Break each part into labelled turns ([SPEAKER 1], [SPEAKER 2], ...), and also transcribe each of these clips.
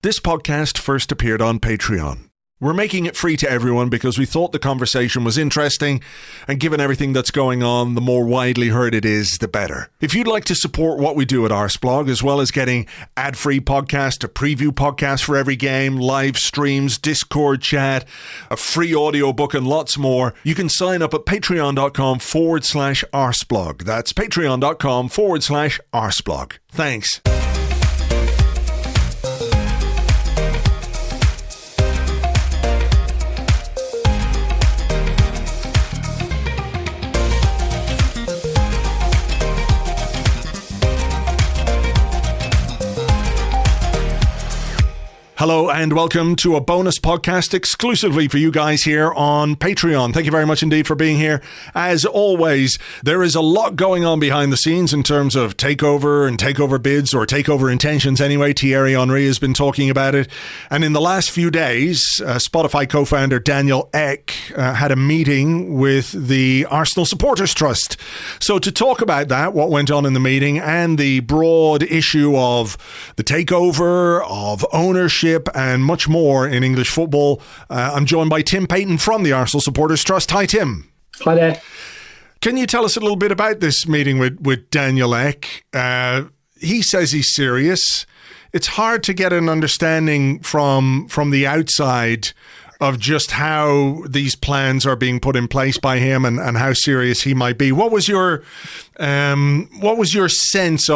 [SPEAKER 1] This podcast first appeared on Patreon. We're making it free to everyone because we thought the conversation was interesting, and given everything that's going on, the more widely heard it is, the better. If you'd like to support what we do at Arseblog, as well as getting ad-free podcast, a preview podcast for every game, live streams, Discord chat, a free audiobook, and lots more, you can sign up at patreon.com/Arseblog. That's patreon.com/Arseblog. Thanks. Hello and welcome to a bonus podcast exclusively for you guys here on Patreon. Thank you very much indeed for being here. As always, there is a lot going on behind the scenes in terms of takeover and takeover bids, or takeover intentions anyway. Thierry Henry has been talking about it. And in the last few days, Spotify co-founder Daniel Ek had a meeting with the Arsenal Supporters Trust. So to talk about that, what went on in the meeting, and the broad issue of the takeover, of ownership, and much more in English football, I'm joined by Tim Payton from the Arsenal Supporters Trust. Hi, Tim.
[SPEAKER 2] Hi there.
[SPEAKER 1] Can you tell us a little bit about this meeting with Daniel Ek? He says he's serious. It's hard to get an understanding from the outside of just how these plans are being put in place by him and how serious he might be. What was your sense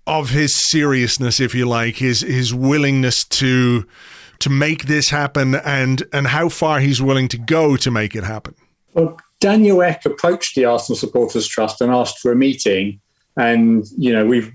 [SPEAKER 1] of his seriousness, if you like, his willingness to make this happen, and how far he's willing to go to make it happen?
[SPEAKER 2] Well, Daniel Ek approached the Arsenal Supporters Trust and asked for a meeting. And, you know, we've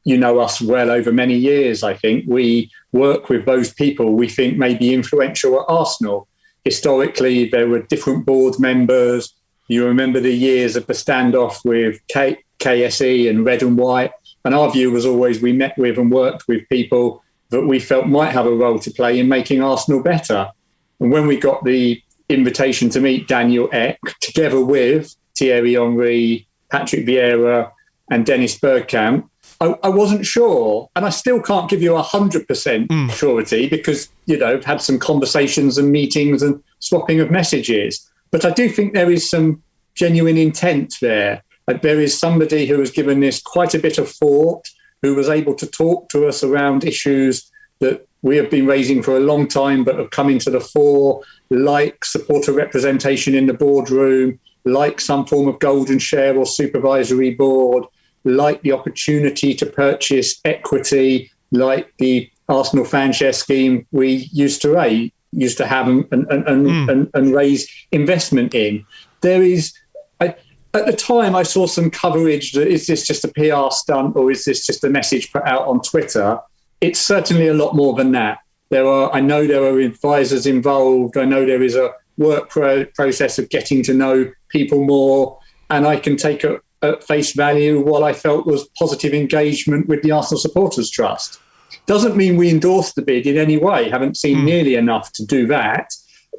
[SPEAKER 2] us well over many years, I think. We work with those people we think may be influential at Arsenal. Historically, there were different board members. You remember the years of the standoff with KSE and Red and White. And our view was always we met with and worked with people that we felt might have a role to play in making Arsenal better. And when we got the invitation to meet Daniel Ek, together with Thierry Henry, Patrick Vieira and Dennis Bergkamp, I wasn't sure. And I still can't give you 100% surety because, I've had some conversations and meetings and swapping of messages. But I do think there is some genuine intent there. There is somebody who has given this quite a bit of thought, who was able to talk to us around issues that we have been raising for a long time but have come into the fore, like supporter representation in the boardroom, like some form of golden share or supervisory board, like the opportunity to purchase equity, like the Arsenal fan share scheme we used to have and raise investment in. There is... At the time, I saw some coverage that is this just a PR stunt or is this just a message put out on Twitter? It's certainly a lot more than that. I know there are advisors involved. I know there is a work process of getting to know people more. And I can take at face value what I felt was positive engagement with the Arsenal Supporters Trust. Doesn't mean we endorse the bid in any way. Haven't seen nearly enough to do that.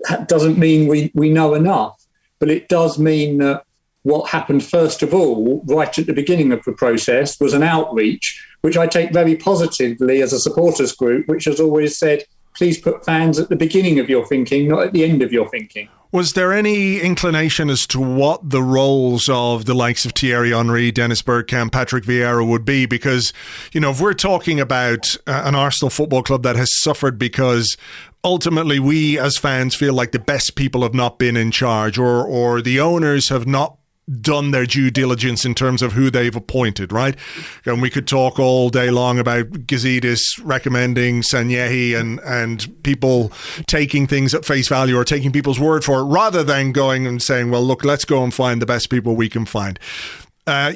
[SPEAKER 2] That doesn't mean we know enough. But it does mean that what happened, first of all, right at the beginning of the process, was an outreach, which I take very positively as a supporters group, which has always said, please put fans at the beginning of your thinking, not at the end of your thinking.
[SPEAKER 1] Was there any inclination as to what the roles of the likes of Thierry Henry, Dennis Bergkamp, Patrick Vieira would be? Because, if we're talking about an Arsenal football club that has suffered because ultimately we as fans feel like the best people have not been in charge, or the owners have not done their due diligence in terms of who they've appointed, right? And we could talk all day long about Gazidis recommending Sanyehi and people taking things at face value or taking people's word for it rather than going and saying, well, look, let's go and find the best people we can find. I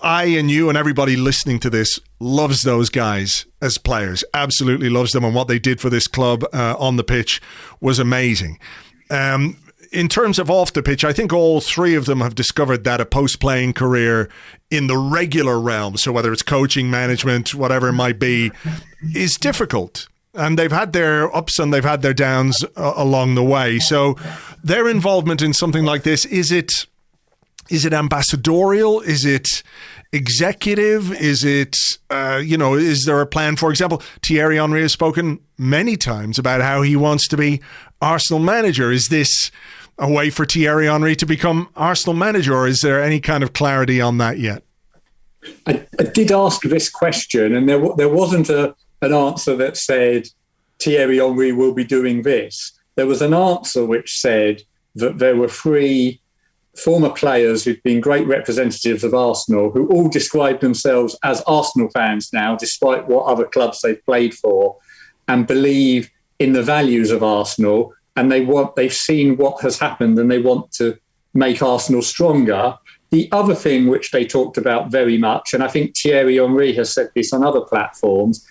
[SPEAKER 1] and you and everybody listening to this loves those guys as players, absolutely loves them, and what they did for this club on the pitch was amazing. In terms of off the pitch, I think all three of them have discovered that a post-playing career in the regular realm, so whether it's coaching, management, whatever it might be, is difficult. And they've had their ups and they've had their downs along the way. So their involvement in something like this, is it Is it ambassadorial? Is it executive? Is it, is there a plan? For example, Thierry Henry has spoken many times about how he wants to be Arsenal manager. Is this a way for Thierry Henry to become Arsenal manager, or is there any kind of clarity on that yet?
[SPEAKER 2] I did ask this question, and there wasn't an answer that said Thierry Henry will be doing this. There was an answer which said that there were 3 former players who'd been great representatives of Arsenal who all describe themselves as Arsenal fans now, despite what other clubs they've played for, and believe in the values of Arsenal, and they've seen what has happened and they want to make Arsenal stronger. The other thing which they talked about very much, and I think Thierry Henry has said this on other platforms,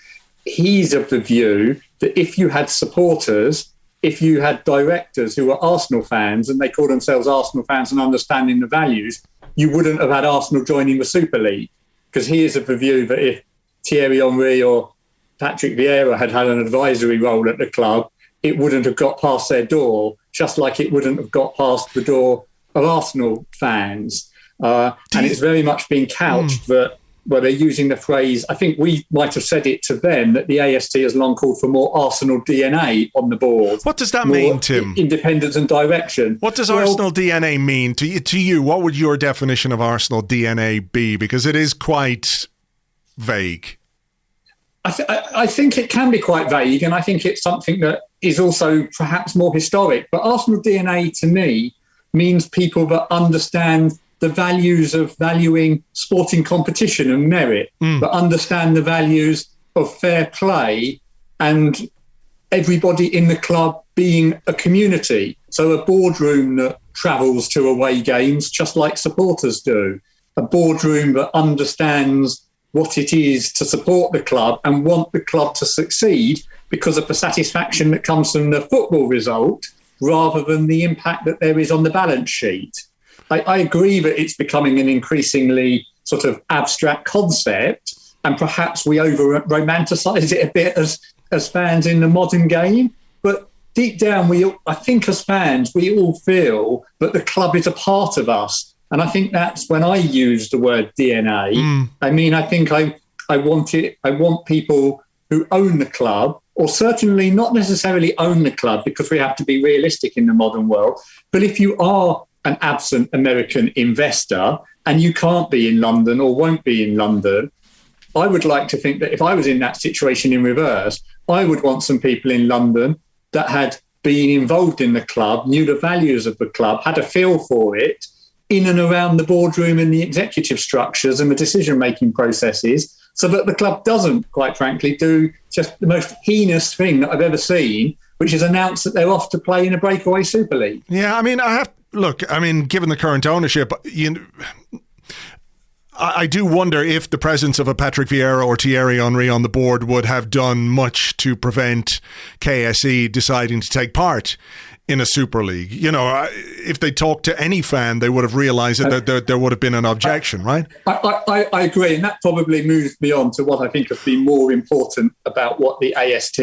[SPEAKER 2] he's of the view that if you had supporters, if you had directors who were Arsenal fans and they call themselves Arsenal fans and understanding the values, you wouldn't have had Arsenal joining the Super League. Because he is of the view that if Thierry Henry or Patrick Vieira had an advisory role at the club, it wouldn't have got past their door, just like it wouldn't have got past the door of Arsenal fans. And it's very much been couched that, where they're using the phrase, I think we might have said it to them, that the AST has long called for more Arsenal DNA on the board.
[SPEAKER 1] What does that mean, Tim?
[SPEAKER 2] Independence and direction.
[SPEAKER 1] What does Arsenal DNA mean to you? What would your definition of Arsenal DNA be? Because it is quite vague.
[SPEAKER 2] I think it can be quite vague, and I think it's something that is also perhaps more historic. But Arsenal DNA, to me, means people that understand the values of valuing sporting competition and merit, but understand the values of fair play and everybody in the club being a community. So a boardroom that travels to away games, just like supporters do. A boardroom that understands what it is to support the club and want the club to succeed because of the satisfaction that comes from the football result rather than the impact that there is on the balance sheet. I agree that it's becoming an increasingly sort of abstract concept, and perhaps we over-romanticise it a bit as fans in the modern game. But deep down, I think as fans, we all feel that the club is a part of us. And I think that's when I use the word DNA. I mean, I think I want people who own the club, or certainly not necessarily own the club, because we have to be realistic in the modern world. But if you are an absent American investor and you can't be in London or won't be in London, I would like to think that if I was in that situation in reverse, I would want some people in London that had been involved in the club, knew the values of the club, had a feel for it, in and around the boardroom and the executive structures and the decision-making processes, so that the club doesn't, quite frankly, do just the most heinous thing that I've ever seen, which is announce that they're off to play in a breakaway Super League.
[SPEAKER 1] Yeah, I mean, given the current ownership, I do wonder if the presence of a Patrick Vieira or Thierry Henry on the board would have done much to prevent KSE deciding to take part in a Super League. You know, if they talked to any fan, they would have realised that there would have been an objection, right?
[SPEAKER 2] I agree, and that probably moves me on to what I think has been more important about what the AST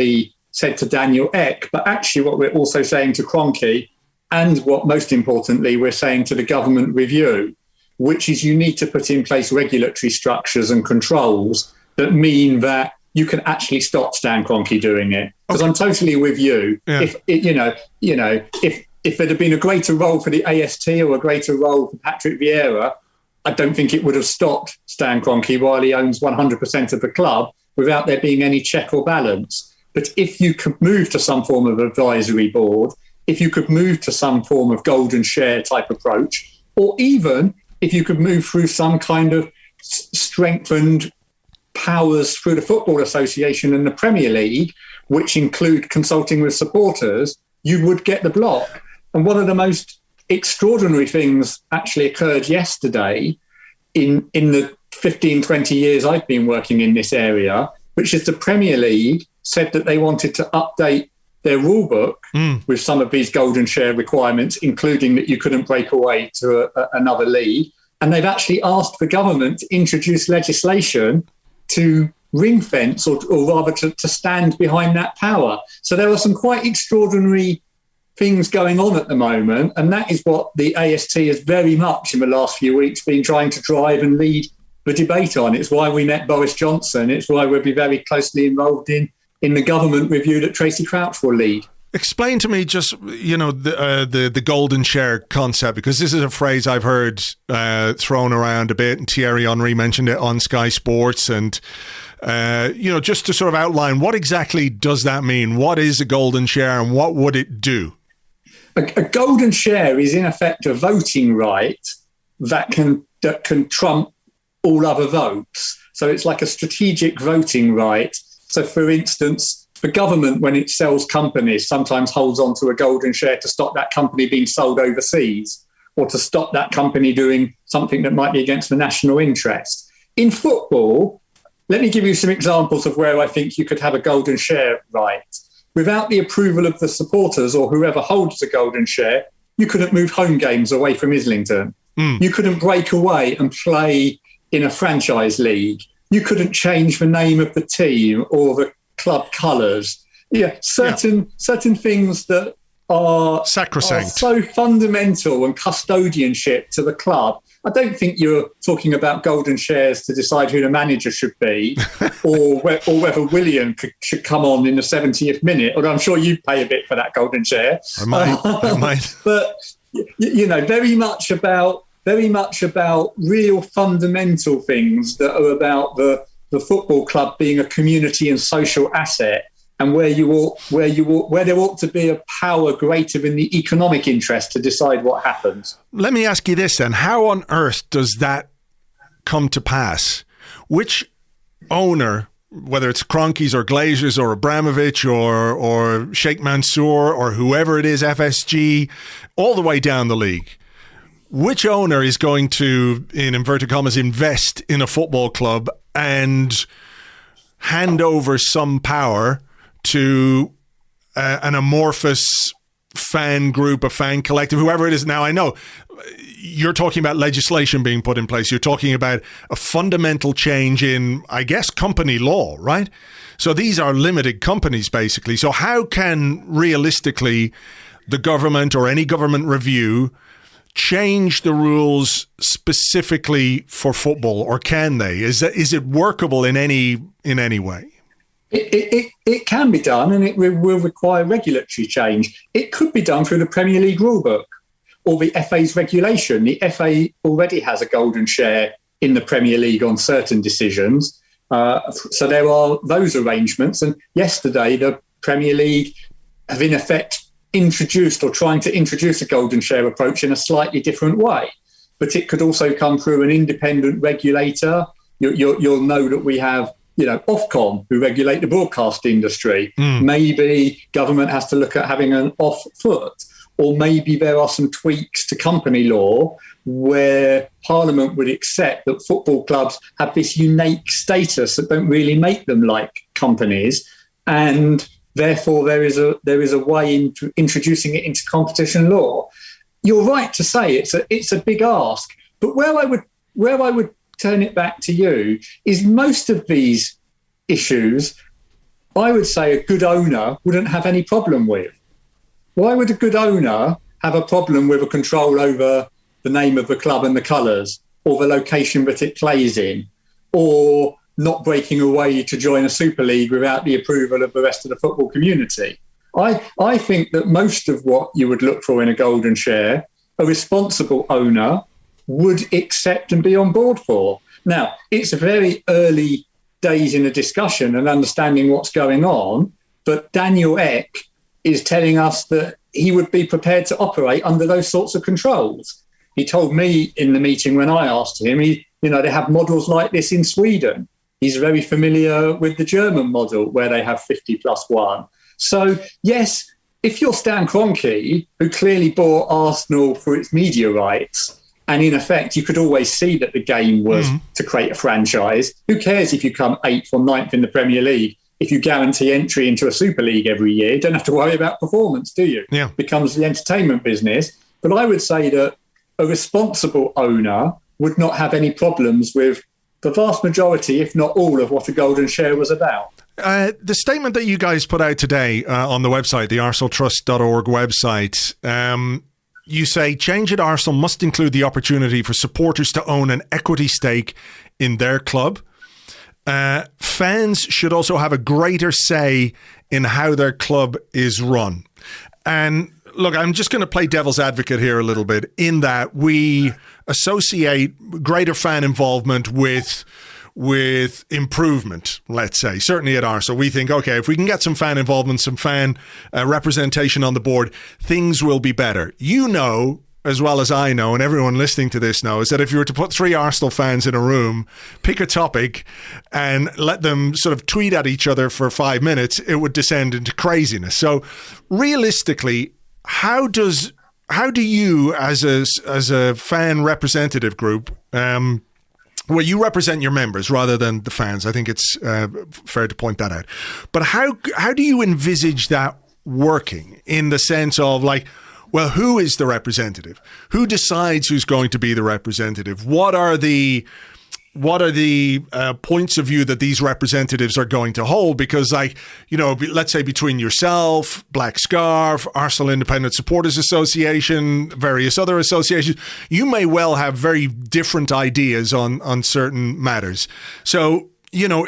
[SPEAKER 2] said to Daniel Ek, but actually what we're also saying to Kroenke, and what most importantly we're saying to the government review, which is you need to put in place regulatory structures and controls that mean that you can actually stop Stan Kroenke doing it. Because I'm totally with you. Yeah. If there had been a greater role for the AST or a greater role for Patrick Vieira, I don't think it would have stopped Stan Kroenke while he owns 100% of the club without there being any check or balance. But if you could move to some form of advisory board, if you could move to some form of golden share type approach, or even if you could move through some kind of strengthened powers through the Football Association and the Premier League, which include consulting with supporters, you would get the block. And one of the most extraordinary things actually occurred yesterday in the 15, 20 years I've been working in this area, which is the Premier League said that they wanted to update their rule book with some of these golden share requirements, including that you couldn't break away to another league. And they've actually asked the government to introduce legislation to ring fence or rather to stand behind that power. So there are some quite extraordinary things going on at the moment, and that is what the AST has very much in the last few weeks been trying to drive and lead the debate on. It's why we met Boris Johnson. It's why we'll be very closely involved in the government review that Tracy Crouch will lead.
[SPEAKER 1] Explain to me just, the golden share concept, because this is a phrase I've heard thrown around a bit, and Thierry Henry mentioned it on Sky Sports. And, just to sort of outline, what exactly does that mean? What is a golden share and what would it do?
[SPEAKER 2] A golden share is in effect a voting right that can trump all other votes. So it's like a strategic voting right. So, for instance, the government, when it sells companies, sometimes holds on to a golden share to stop that company being sold overseas, or to stop that company doing something that might be against the national interest. In football, let me give you some examples of where I think you could have a golden share right. Without the approval of the supporters or whoever holds the golden share, you couldn't move home games away from Islington. You couldn't break away and play in a franchise league. You couldn't change the name of the team or the club colours. Certain things that are
[SPEAKER 1] sacrosanct,
[SPEAKER 2] so fundamental and custodianship to the club. I don't think you're talking about golden shares to decide who the manager should be or whether William should come on in the 70th minute, although I'm sure you'd pay a bit for that golden share.
[SPEAKER 1] I might.
[SPEAKER 2] But, very much about real fundamental things that are about the football club being a community and social asset, and where there ought to be a power greater than the economic interest to decide what happens.
[SPEAKER 1] Let me ask you this then. How on earth does that come to pass? Which owner, whether it's Kroenkes or Glazers or Abramovich or Sheikh Mansour or whoever it is, FSG, all the way down the league, which owner is going to, in inverted commas, invest in a football club and hand over some power to an amorphous fan group, a fan collective, whoever it is? Now, I know you're talking about legislation being put in place. You're talking about a fundamental change in, I guess, company law, right? So these are limited companies, basically. So how can, realistically, the government or any government review change the rules specifically for football, or can they? Is it workable in any way?
[SPEAKER 2] It can be done, and it will require regulatory change. It could be done through the Premier League rulebook or the FA's regulation. The FA already has a golden share in the Premier League on certain decisions. So there are those arrangements. And yesterday, the Premier League have in effect introduced or trying to introduce a golden share approach in a slightly different way. But it could also come through an independent regulator. You'll know that we have, Ofcom, who regulate the broadcast industry. Maybe government has to look at having an off foot, or maybe there are some tweaks to company law where Parliament would accept that football clubs have this unique status that don't really make them like companies, and therefore there is a way into introducing it into competition law. You're right to say it's a big ask, but where I would turn it back to you is most of these issues, I would say a good owner wouldn't have any problem with. Why would a good owner have a problem with a control over the name of the club and the colours, or the location that it plays in, or not breaking away to join a Super League without the approval of the rest of the football community? I think that most of what you would look for in a golden share, a responsible owner would accept and be on board for. Now, it's very early days in a discussion and understanding what's going on, but Daniel Ek is telling us that he would be prepared to operate under those sorts of controls. He told me in the meeting when I asked him, they have models like this in Sweden. He's very familiar with the German model where they have 50+1. So, yes, if you're Stan Kroenke, who clearly bought Arsenal for its media rights, and in effect, you could always see that the game was to create a franchise. Who cares if you come 8th or 9th in the Premier League? If you guarantee entry into a Super League every year, you don't have to worry about performance, do you?
[SPEAKER 1] Yeah.
[SPEAKER 2] It becomes the entertainment business. But I would say that a responsible owner would not have any problems with the vast majority, if not all, of what a golden share was about.
[SPEAKER 1] The statement that you guys put out today on the website, the arsetrust.org website, you say change at Arsenal must include the opportunity for supporters to own an equity stake in their club. Fans should also have a greater say in how their club is run. And look, I'm just going to play devil's advocate here a little bit, in that we associate greater fan involvement with improvement, let's say. Certainly at Arsenal, we think, okay, if we can get some fan involvement, some fan representation on the board, things will be better. You know, as well as I know, and everyone listening to this knows, that if you were to put 3 Arsenal fans in a room, pick a topic, and let them sort of tweet at each other for 5 minutes, it would descend into craziness. So realistically, how do you, as a fan representative group, well, you represent your members rather than the fans. I think it's fair to point that out. But how do you envisage that working, in the sense of, like, well, who is the representative? Who decides who's going to be the representative? What are the points of view that these representatives are going to hold? Because, like, you know, let's say between yourself, Black Scarf, Arsenal Independent Supporters Association, various other associations, you may well have very different ideas on certain matters. So, you know,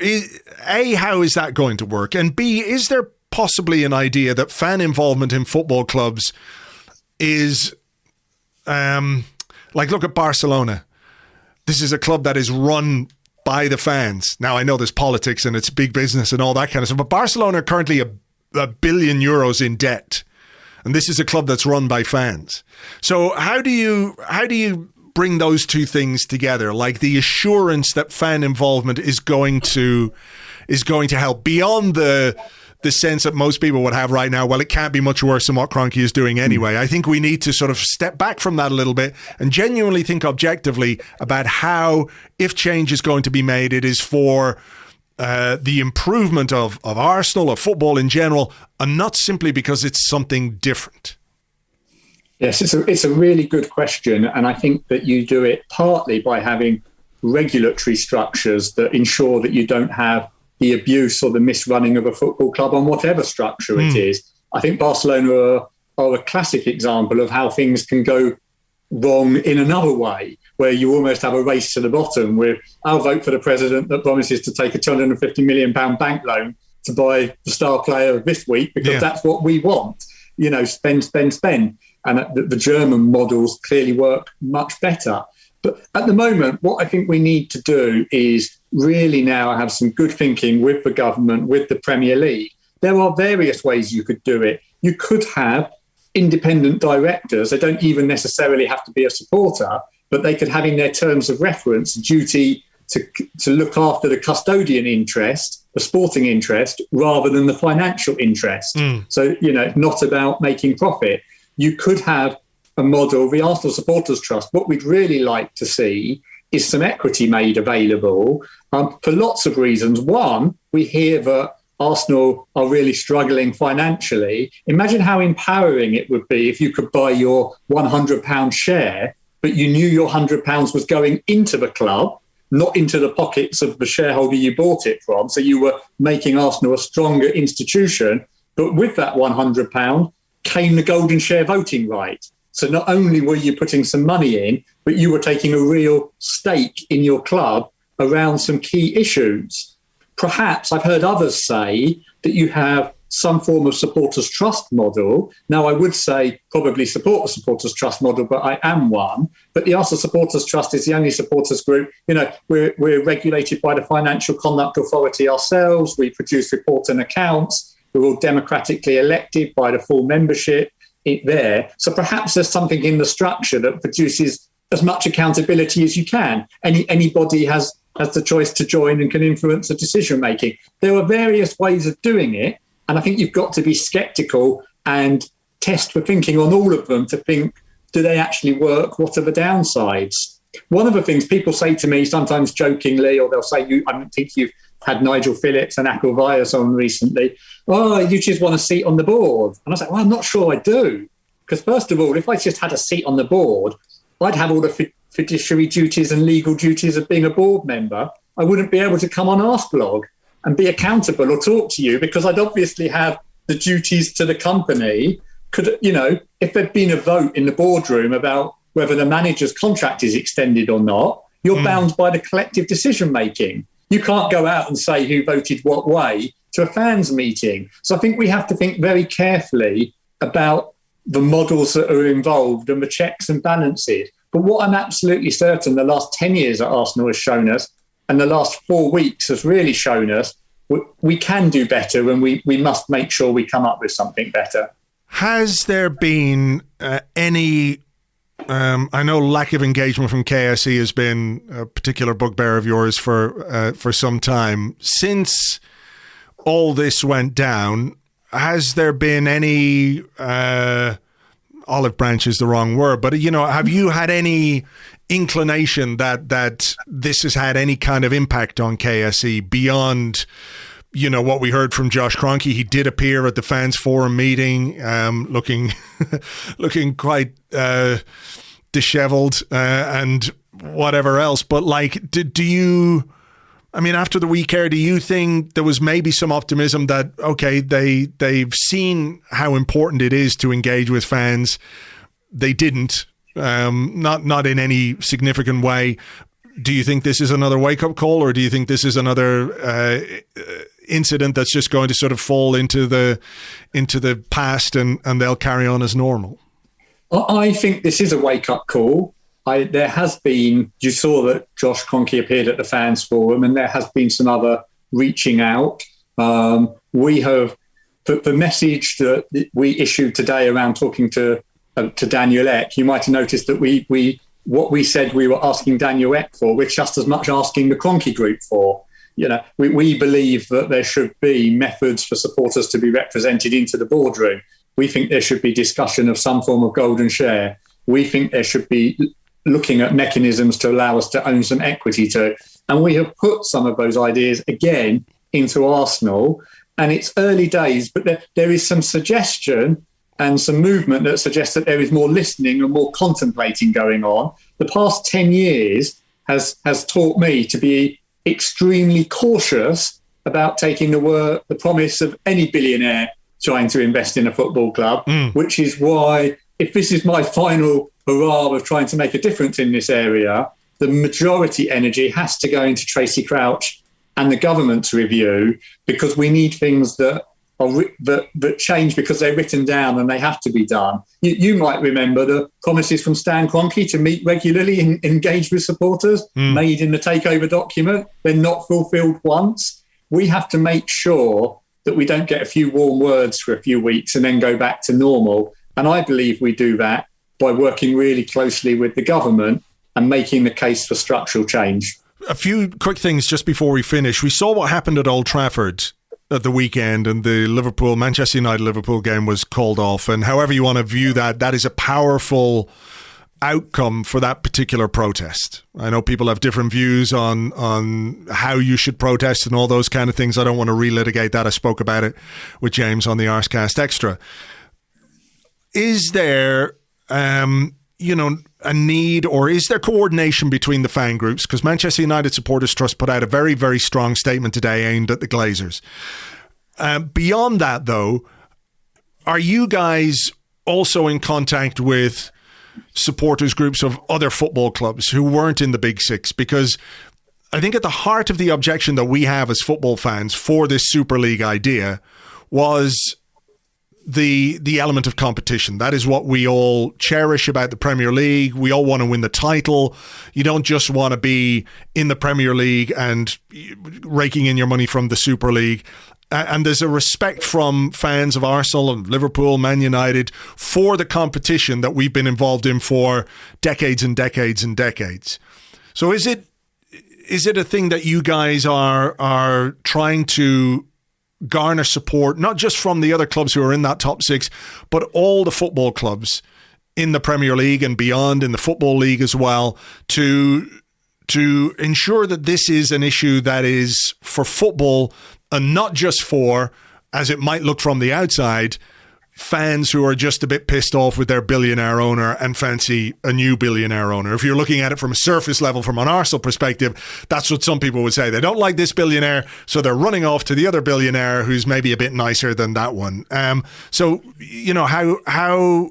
[SPEAKER 1] A, how is that going to work? And B, is there possibly an idea that fan involvement in football clubs is, like, look at Barcelona. This is a club that is run by the fans. Now, I know there's politics and it's big business and all that kind of stuff, but Barcelona are currently €1 billion in debt. And this is a club that's run by fans. So how do you bring those two things together? Like, the assurance that fan involvement is going to help, beyond the sense that most people would have right now, well, it can't be much worse than what Kroenke is doing anyway. I think we need to sort of step back from that a little bit and genuinely think objectively about how, if change is going to be made, it is for the improvement of Arsenal, of football in general, and not simply because it's something different.
[SPEAKER 2] Yes, it's a really good question. And I think that you do it partly by having regulatory structures that ensure that you don't have the abuse or the misrunning of a football club on whatever structure it is. I think Barcelona are a classic example of how things can go wrong in another way, where you almost have a race to the bottom with, I'll vote for the president that promises to take a £250 million bank loan to buy the star player this week because that's what we want. You know, spend. And the German models clearly work much better. But at the moment, what I think we need to do is really now have some good thinking with the government, with the Premier League. There are various ways you could do it. You could have independent directors. They don't even necessarily have to be a supporter, but they could have in their terms of reference duty to look after the custodian interest, the sporting interest, rather than the financial interest. So, you know, not about making profit. You could have a model, the Arsenal Supporters Trust. What we'd really like to see is some equity made available for lots of reasons. One, we hear that Arsenal are really struggling financially. Imagine how empowering it would be if you could buy your £100 share, but you knew your £100 was going into the club, not into the pockets of the shareholder you bought it from. So you were making Arsenal a stronger institution. But with that £100 came the golden share voting right. So not only were you putting some money in, but you were taking a real stake in your club around some key issues. Perhaps I've heard others say that you have some form of supporters trust model. Now, I would say probably support the supporters trust model, but I am one. But the Arsenal Supporters Trust is the only supporters group. You know, we're regulated by the Financial Conduct Authority ourselves. We produce reports and accounts. We're all democratically elected by the full membership there. So perhaps there's something in the structure that produces as much accountability as you can. Anybody has the choice to join and can influence the decision making. There are various ways of doing it, and I think you've got to be sceptical and test for thinking on all of them to think, do they actually work? What are the downsides? One of the things people say to me, sometimes jokingly, or they'll say, I think you've had Nigel Phillips and Akil Vyas on recently. Oh, you just want a seat on the board. And I was like, well, I'm not sure I do. Because first of all, if I just had a seat on the board, I'd have all the fiduciary duties and legal duties of being a board member. I wouldn't be able to come on Arseblog. and be accountable or talk to you, because I'd obviously have the duties to the company. If there'd been a vote in the boardroom about whether the manager's contract is extended or not, you're bound by the collective decision making. You can't go out and say who voted what way to a fans meeting. So I think we have to think very carefully about the models that are involved and the checks and balances. But what I'm absolutely certain the last 10 years at Arsenal has shown us, and the last 4 weeks has really shown us, we can do better, and we must make sure we come up with something better. Has
[SPEAKER 1] there been any... I know lack of engagement from KSE has been a particular bugbear of yours for some time. Since all this went down, has there been any... olive branch is the wrong word, but have you had any inclination that this has had any kind of impact on KSE beyond what we heard from Josh Kroenke? He did appear at the fans forum meeting, looking quite disheveled and whatever else. But do you? I mean, after the week here, do you think there was maybe some optimism that, okay, they've seen how important it is to engage with fans? They didn't, not in any significant way. Do you think this is another wake-up call, or do you think this is another incident that's just going to sort of fall into the past and they'll carry on as normal?
[SPEAKER 2] I think this is a wake-up call. There has been, you saw that Josh Kroenke appeared at the fans forum, and there has been some other reaching out. We have the message that we issued today around talking to Daniel Ek. You might have noticed that what we said we were asking Daniel Ek for, we're just as much asking the Kroenke group for. We believe that there should be methods for supporters to be represented into the boardroom. We think there should be discussion of some form of golden share. We think there should be looking at mechanisms to allow us to own some equity to. And we have put some of those ideas again into Arsenal. And it's early days, but there is some suggestion and some movement that suggests that there is more listening and more contemplating going on. The past 10 years has taught me to be extremely cautious about taking the promise of any billionaire trying to invest in a football club, which is why, if this is my final hurrah of trying to make a difference in this area, the majority energy has to go into Tracy Crouch and the government's review, because we need things that change because they're written down and they have to be done. You might remember the promises from Stan Kroenke to meet regularly and engage with supporters made in the Takeover document. They're not fulfilled once. We have to make sure that we don't get a few warm words for a few weeks and then go back to normal. And I believe we do that by working really closely with the government and making the case for structural change.
[SPEAKER 1] A few quick things just before we finish. We saw what happened at Old Trafford at the weekend, and the Manchester United-Liverpool game was called off. And however you want to view that, that is a powerful outcome for that particular protest. I know people have different views on how you should protest and all those kind of things. I don't want to relitigate that. I spoke about it with James on the Arsecast Extra. Is there, a need, or is there coordination between the fan groups? Because Manchester United Supporters Trust put out a very, very strong statement today aimed at the Glazers. Beyond that, though, are you guys also in contact with supporters groups of other football clubs who weren't in the Big Six? Because I think at the heart of the objection that we have as football fans for this Super League idea was the element of competition. That is what we all cherish about the Premier League. We all want to win the title. You don't just want to be in the Premier League and raking in your money from the Super League. And there's a respect from fans of Arsenal and Liverpool, Man United, for the competition that we've been involved in for decades and decades and decades. So is it a thing that you guys are trying to garner support, not just from the other clubs who are in that top six, but all the football clubs in the Premier League and beyond, in the Football League as well, to ensure that this is an issue that is for football and not just for, as it might look from the outside, fans who are just a bit pissed off with their billionaire owner and fancy a new billionaire owner. If you're looking at it from a surface level, from an Arsenal perspective, that's what some people would say. They don't like this billionaire, so they're running off to the other billionaire who's maybe a bit nicer than that one. So, you know, how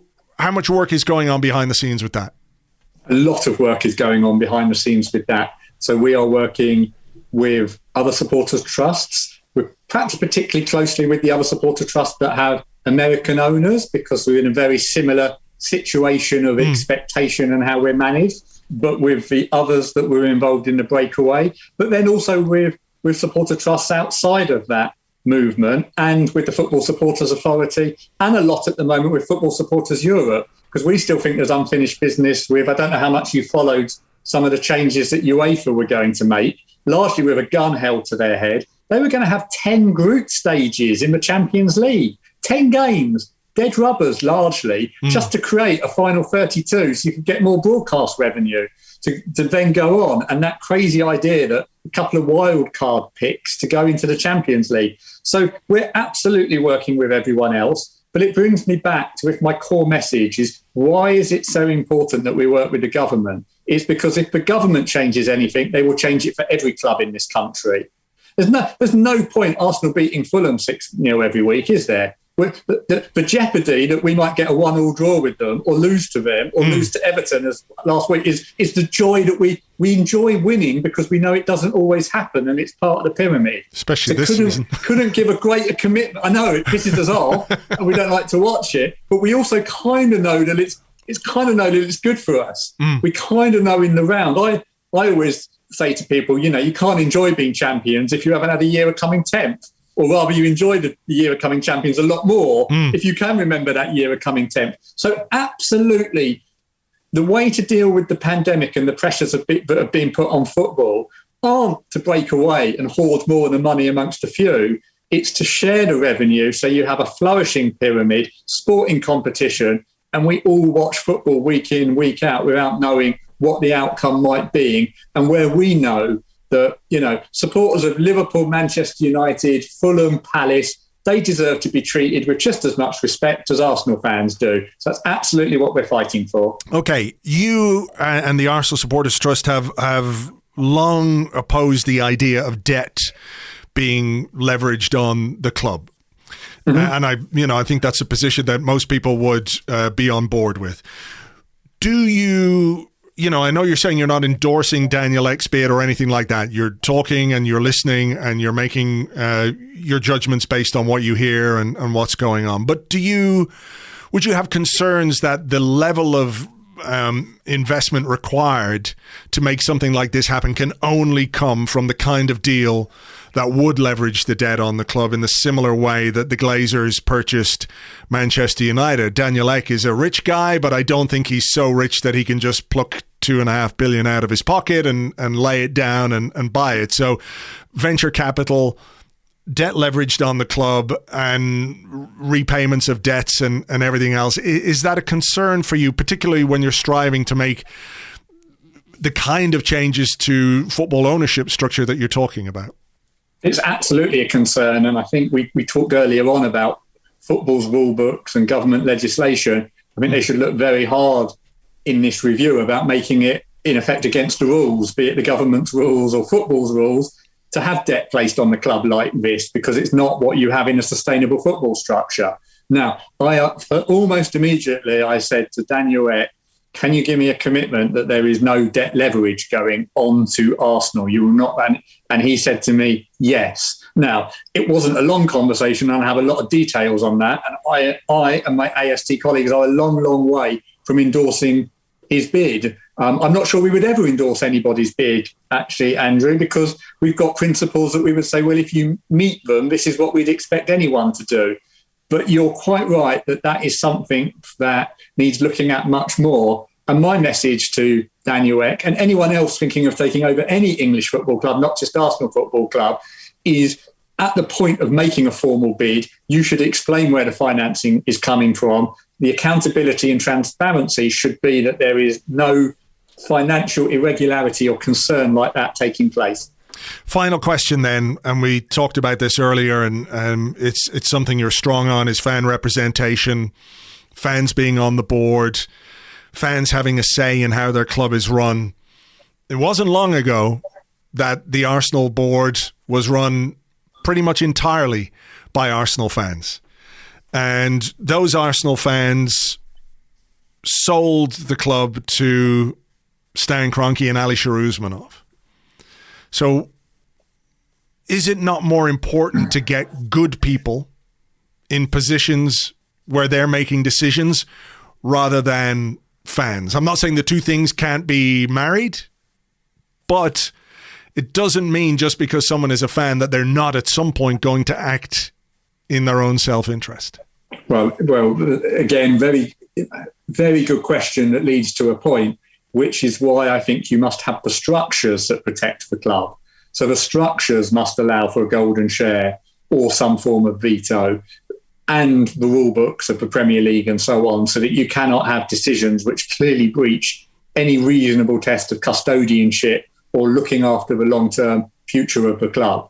[SPEAKER 1] much work is going on behind the scenes with that?
[SPEAKER 2] A lot of work is going on behind the scenes with that. So we are working with other supporters' trusts. We're perhaps particularly closely with the other supporter trusts that have American owners, because we're in a very similar situation of expectation and how we're managed, but with the others that were involved in the breakaway, but then also with supporter trusts outside of that movement, and with the Football Supporters Authority, and a lot at the moment with Football Supporters Europe, because we still think there's unfinished business with, I don't know how much you followed some of the changes that UEFA were going to make, largely with a gun held to their head. They were going to have 10 group stages in the Champions League, 10 games, dead rubbers largely, just to create a final 32 so you could get more broadcast revenue to then go on. And that crazy idea that a couple of wild card picks to go into the Champions League. So we're absolutely working with everyone else. But it brings me back to, if my core message is, why is it so important that we work with the government? It's because if the government changes anything, they will change it for every club in this country. There's no point Arsenal beating Fulham 6-0 every week, is there? The jeopardy that we might get a 1-1 draw with them, or lose to them, or lose to Everton as last week, is the joy that we enjoy winning, because we know it doesn't always happen and it's part of the pyramid.
[SPEAKER 1] Especially this season.
[SPEAKER 2] Couldn't give a greater commitment. I know it pisses us off and we don't like to watch it, but we also kind of know that it's good for us. We kind of know in the round. I always say to people, you know, you can't enjoy being champions if you haven't had a year of coming 10th. Or rather, you enjoy the year of coming champions a lot more if you can remember that year of coming 10th. So absolutely, the way to deal with the pandemic and the pressures that have been put on football aren't to break away and hoard more of the money amongst a few. It's to share the revenue so you have a flourishing pyramid, sporting competition, and we all watch football week in, week out without knowing what the outcome might be, and where we know that, you know, supporters of Liverpool, Manchester United, Fulham, Palace, they deserve to be treated with just as much respect as Arsenal fans do. So that's absolutely what we're fighting for. Okay, you and the Arsenal Supporters Trust have long opposed the idea of debt being leveraged on the club. And I think that's a position that most people would be on board with. Do you... You know, I know you're saying you're not endorsing Daniel Ek's bid or anything like that. You're talking and you're listening and you're making your judgments based on what you hear and what's going on. But would you have concerns that the level of investment required to make something like this happen can only come from the kind of deal that would leverage the debt on the club in the similar way that the Glazers purchased Manchester United? Daniel Ek is a rich guy, but I don't think he's so rich that he can just pluck $2.5 billion out of his pocket and lay it down and buy it. So venture capital, debt leveraged on the club, and repayments of debts and everything else. Is that a concern for you, particularly when you're striving to make the kind of changes to football ownership structure that you're talking about? It's absolutely a concern. And I think we talked earlier on about football's rule books and government legislation. I think they should look very hard in this review about making it, in effect, against the rules, be it the government's rules or football's rules, to have debt placed on the club like this, because it's not what you have in a sustainable football structure. Now, almost immediately, I said to Daniel Ek, can you give me a commitment that there is no debt leverage going on to Arsenal? You will not. And he said to me, yes. Now, it wasn't a long conversation, and I have a lot of details on that. And I and my AST colleagues are a long, long way from endorsing his bid. I'm not sure we would ever endorse anybody's bid, actually, Andrew, because we've got principles that we would say, well, if you meet them, this is what we'd expect anyone to do. But you're quite right that is something that needs looking at much more. And my message to Daniel Ek and anyone else thinking of taking over any English football club, not just Arsenal Football Club, is at the point of making a formal bid, you should explain where the financing is coming from. The accountability and transparency should be that there is no financial irregularity or concern like that taking place.
[SPEAKER 1] Final question then, and we talked about this earlier, and it's something you're strong on, is fan representation, fans being on the board, fans having a say in how their club is run. It wasn't long ago that the Arsenal board was run pretty much entirely by Arsenal fans. And those Arsenal fans sold the club to Stan Kroenke and Alisher Usmanov. So is it not more important to get good people in positions where they're making decisions rather than fans? I'm not saying the two things can't be married, but it doesn't mean just because someone is a fan that they're not at some point going to act in their own self-interest.
[SPEAKER 2] Well, again, very, very good question that leads to a point, which is why I think you must have the structures that protect the club. So the structures must allow for a golden share or some form of veto, and the rule books of the Premier League and so on, so that you cannot have decisions which clearly breach any reasonable test of custodianship or looking after the long-term future of the club.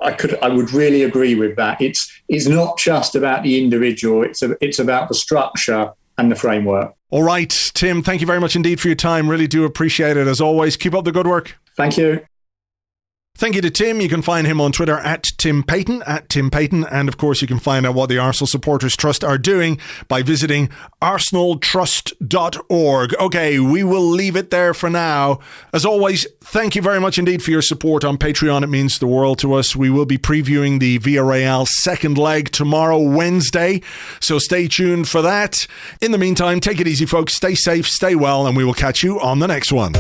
[SPEAKER 2] I would really agree with that. It's not just about the individual, it's about the structure and the framework.
[SPEAKER 1] All right, Tim, thank you very much indeed for your time. Really do appreciate it as always. Keep up the good work.
[SPEAKER 2] Thank you.
[SPEAKER 1] Thank you to Tim. You can find him on Twitter at Tim Payton, and of course you can find out what the Arsenal Supporters Trust are doing by visiting arsenaltrust.org. Okay, we will leave it there for now. As always, thank you very much indeed for your support on Patreon. It means the world to us. We will be previewing the Villarreal second leg tomorrow, Wednesday, so stay tuned for that. In the meantime, take it easy, folks. Stay safe, stay well, and we will catch you on the next one.